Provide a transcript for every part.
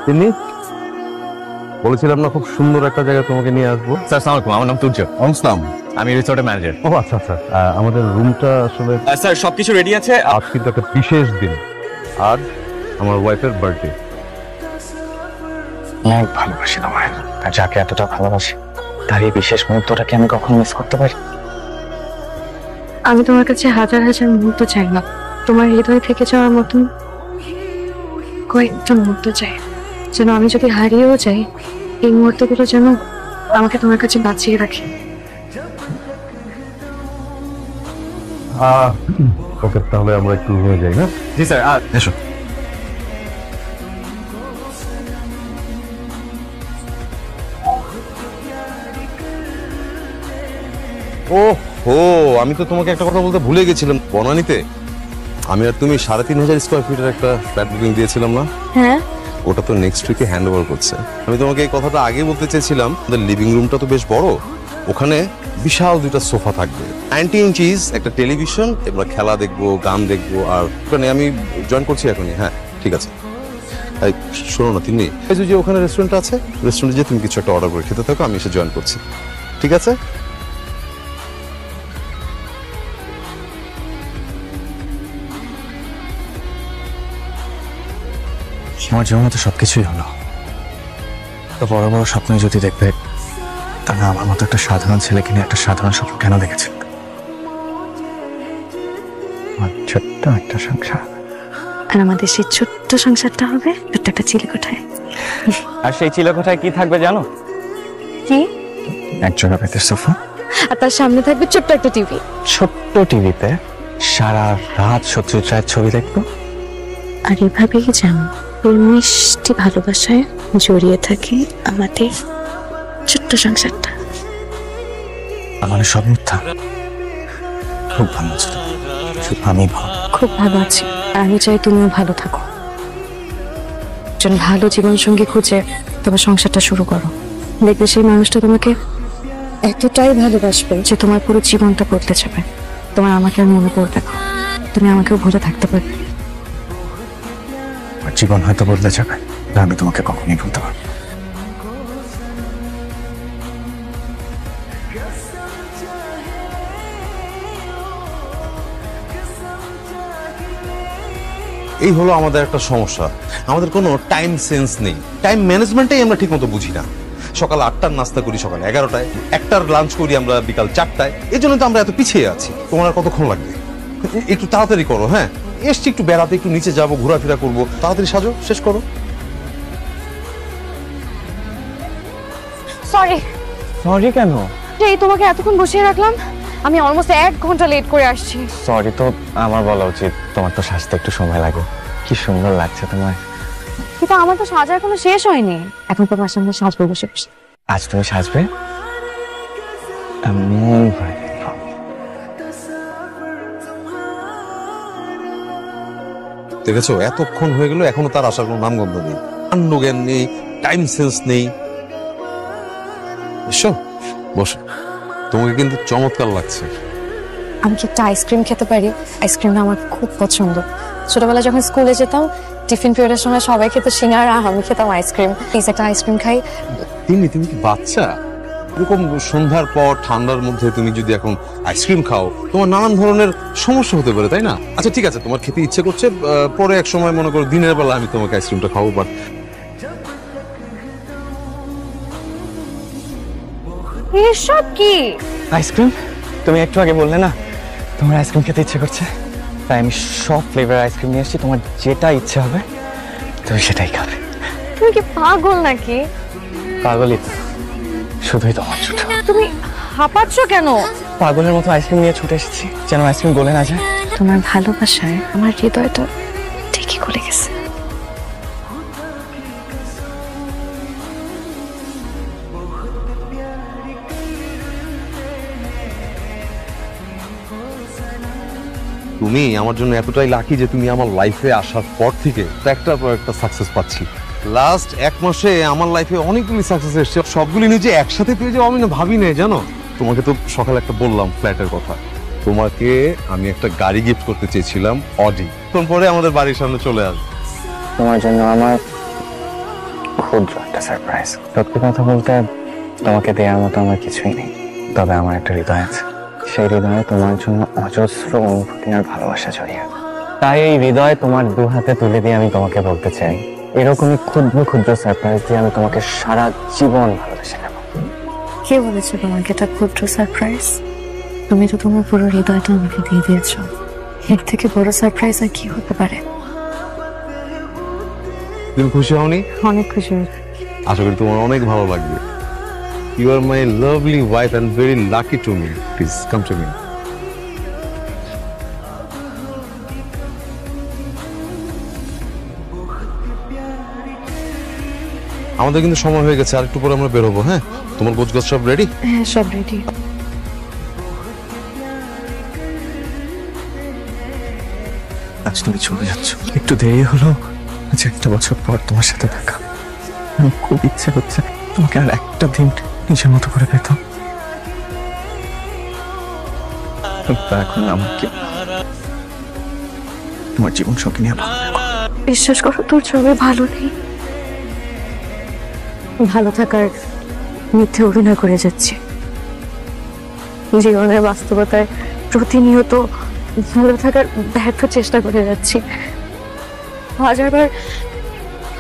তিনি বলেছিলাম না খুব সুন্দর একটা জায়গায় তোমাকে নিয়ে আসবো। স্যার আসসালামু আলাইকুম, আমার নাম তুর্য। আসসালাম। আমি রিসোর্টের ম্যানেজার। ও আচ্ছা আচ্ছা, আমাদের রুমটা আসলে স্যার সবকিছু রেডি আছে। আজ কিন্তু একটা বিশেষ দিন, আজ আমার ওয়াইফের বার্থডে। অনেক ভালোবাসি তোমায়, আর যাকে এতটা ভালোবাসি তার এই বিশেষ মুহূর্তটাকে আমি কখনো মিস করতে পারি? আমি তোমার কাছে হাজার হাজার মুহূর্ত চাই না, তোমার হৃদয় থেকে যাওয়ার মতন কয়েকটা মুহূর্ত চাই, যেন আমি যদি হারিয়েও যাই এই মুহূর্তগুলো যেন আমাকে তোমার কাছে বাঁচিয়ে রাখে। ওকে, তাহলে আমরা একটু রুমে যাই না? জি স্যার, এসো। ও আমি তো তোমাকে একটা কথা বলতে ভুলে গেছিলাম। বনানীতে আমি আর তুমি ৩,৫০০ স্কোয়ার ফিটের একটা ফ্ল্যাট বুকিং দিয়েছিলাম না? হ্যাঁ, ওটা তো নেক্সট উইকে হ্যান্ড ওভার করছে। আমি তোমাকে এই কথাটা আগে বলতে চেয়েছিলাম। লিভিং রুমটা তো বেশ বড়, ওখানে বিশাল 2টা সোফা থাকবে, 90 ইঞ্চিস একটা টেলিভিশন, এবার খেলা দেখবো, গান দেখবো। আর ওখানে আমি জয়েন করছি এখনই। হ্যাঁ ঠিক আছে। এই শোনো না, তুমি যে ওখানে রেস্টুরেন্ট আছে, রেস্টুরেন্টে যে তুমি কিছু একটা অর্ডার করে খেতে থাকো, আমি এসে জয়েন করছি, ঠিক আছে? আমার জীবনে তো সবকিছুই হলো, তো বড় বড় স্বপ্ন যদি দেখবে, তাহলে আমার মতো একটা সাধারণ ছেলেকে নিয়ে একটা সাধারণ স্বপ্ন কেন দেখেছিল? আমার ছোট্ট একটা সংসার, আর আমাদের সেই ছোট্ট সংসারটা হবে ছোট্ট একটা চিলেকোঠায়। আর সেই চিলেকোঠায় কি থাকবে জানো? কি? এক জোড়া বেতের সোফা, আর তার সামনে থাকবে ছোট্ট একটা টিভি। ছোট্ট টিভিতে সারা রাত সত্যজিৎ রায়ের ছবি দেখবো। আর এভাবেই যেন ওই মিষ্টি ভালোবাসায় জড়িয়ে থাকে আমাদের ছোট্ট সংসারটা। আমার সব মিথ্যা, খুব ভালো ছিল, শুধু আমি ভালো। খুব ভালো আছি, আর আমি চাই তুমিও ভালো থাকো। একজন ভালো জীবনসঙ্গী খুঁজে তোমার সংসারটা শুরু করো, দেখবে সেই মানুষটা তোমাকে এতটাই ভালোবাসবে যে তোমার পুরো জীবনটা বদলে যাবে। তোমার আমাকে আর মনে পড়বে না, তুমি আমাকেও ভুলে থাকতে পারবে। আমার জীবন হয়তো বদলে যাবে, আমি তোমাকে কখনই ভুলতে পারবো না। এই হলো আমাদের একটা সমস্যা, আমাদের কোনো টাইম সেন্স নেই, টাইম ম্যানেজমেন্টটাই আমরা ঠিক মতো বুঝি না। সকাল 8টার নাস্তা করি সকাল 11টায়, 1টার লাঞ্চ করি আমরা বিকাল 4টায়। এই জন্য তো আমরা এত পিছিয়ে আছি। তোমার আর কতক্ষণ লাগবে? একটু তাড়াতাড়ি করো। হ্যাঁ এসছি একটু বেড়াতে, একটু নিচে যাবো, ঘোরাফেরা করবো, তাড়াতাড়ি সাজো, শেষ করো। সরি। সরি কেন? এই তোমাকে এতক্ষণ বসিয়ে রাখলাম, আমি অলমোস্ট 1 ঘন্টা লেট করে আসছি। সরি তো আমার বলা উচিত, তোমার তো সাজতে একটু সময় লাগে। কি সুন্দর লাগছে তোমায়। কিন্তু আমার তো সাজা এখনো শেষ হয়নি, এখন তোমার সামনে সাজবো বসে বসে। আজ তুমি সাজবে এমন ভাবে। দেখেছো এতক্ষণ হয়ে গেল, এখনো তার আসার কোনো নামগন্ধ নেই, জ্ঞান নেই, টাইম সেন্স নেই। এসো বসো, তোমাকে কিন্তু চমৎকার লাগছে। আমি কি একটা আইসক্রিম খেতে পারি? আইসক্রিমটা আমার খুব পছন্দ। ছোটবেলায় যখন স্কুলে যেতাম, টিফিন পিরিয়ডের সময় সবাই খেত সিঙ্গারা, আমি খেতাম আইসক্রিম। প্লিজ একটা আইসক্রিম খাই। তুমি কি বাচ্চা? এরকম সন্ধ্যার পর ঠান্ডার মধ্যে তুমি যদি এখন আইসক্রিম খাও, তোমার নানান ধরনের সমস্যা হতে পারে, তাই না? আচ্ছা ঠিক আছে, তোমার খেতে ইচ্ছে করছে, পরে এক সময় মনে করো দিনের বেলা আমি তোমাকে আইসক্রিমটা খাবো। বাট এসব কি? আইসক্রিম? তুমি একটু আগে বললে না তোমার আইসক্রিম খেতে ইচ্ছে করছে, তাই আমি সব ফ্লেভার আইসক্রিম নিয়ে এসেছি। তোমার যেটা ইচ্ছে হবে তুমি সেটাই খাবে। তুমি কি পাগল নাকি? পাগলই তো, শুধুই তোমার ছুটে। তুমি হাঁপাচ্ছ কেন? পাগলের মতো আইসক্রিম নিয়ে ছুটে এসেছি, যেন আইসক্রিম গলে না যায়। তোমার ভালোবাসায় আমার হৃদয়টা ঠিকই গলে গেছে। তুমি আমার জন্য এতটাই লাকি যে তুমি আমার লাইফে আসার পর থেকে একটার পর একটা সাকসেস পাচ্ছি। লাস্ট 1 মাসে আমার লাইফে অনেকগুলি সাকসেস এসেছে, সবগুলি নিজে একসাথে পেয়ে যাবো আমি না ভাবি নাই, জানো? তোমাকে তো সকালে একটা বললাম ফ্ল্যাটের কথা, তোমাকে আমি একটা গাড়ি গিফট করতে চেয়েছিলাম, অডি। তখন পরে আমাদের বাড়ির সামনে চলে আসবে। তোমার জন্য আমার ক্ষুদ্র একটা সারপ্রাইজ। সত্যি কথা বলতে তোমাকে দেওয়ার মতো আমার কিছুই নেই, তবে আমার একটা হৃদয় আছে। সেই হৃদয়ে তোমার জন্য অজস্র অনুভূতি আর ভালোবাসা জড়িয়ে। তাই এই হৃদয় তোমার দু হাতে তুলে দিয়ে আমি তোমাকে বলতে চাই, এরকমই ক্ষুদ্র ক্ষুদ্র সারপ্রাইজ দিয়ে আমি তোমাকে সারা জীবন ভালোবেসে নেব। কে বলেছে তোমাকে এটা ক্ষুদ্র সারপ্রাইজ? তুমি তো তোমার পুরো হৃদয়টা আমাকে দিয়ে দিয়েছো। এর থেকে বড় সারপ্রাইজ আর কি হতে পারে? তুমি খুশি হওনি? অনেক খুশি হয়েছি। আশা করি তোমার অনেক ভালো লাগবে। You are my lovely wife and very lucky to me. Please come to me. আমাদের কিন্তু সময় হয়ে গেছে, আর একটু পরে আমরা বের হবো। হ্যাঁ, তোমার গোছগাছ সব রেডি? হ্যাঁ, সব রেডি। আজ তুমি চলে যাচ্ছ, একটু দেরি হলো। আজ একটা বছর পর তোমার সাথে দেখা, আমি খুব ইচ্ছে হচ্ছে তোমাকে আর একটা দিন নিজের মতো করে পেতাম। তা এখন আমাকে তোমার জীবন সঙ্গে নিয়ে ভালো থেকো। বিশ্বাস করো, তোর ছবি ভালো নেই। ভালো থাকার মিথ্যে অভিনয় করে যাচ্ছি। জীবনের বাস্তবতায় প্রতিনিয়ত ভালো থাকার ব্যর্থ চেষ্টা করে যাচ্ছি।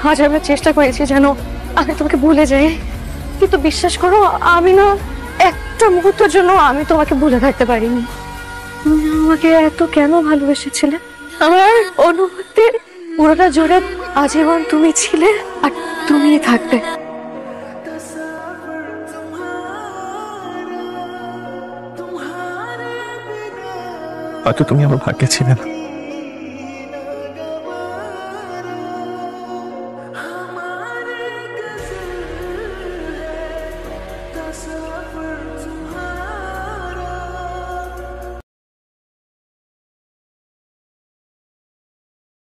হাজারবার চেষ্টা করেছি যেন আমি তোমাকে ভুলে যাই, কিন্তু বিশ্বাস করো আমি না একটা মুহূর্তের জন্য আমি তোমাকে ভুলে থাকতে পারিনি। তুমি আমাকে এত কেন ভালোবেসেছিলে? আমার অনুভূতির পুরোটা জুড়ে আজীবন তুমি ছিলে আর তুমিই থাকবে। হয়তো তুমি আমার ভাগ্যে ছিলে না,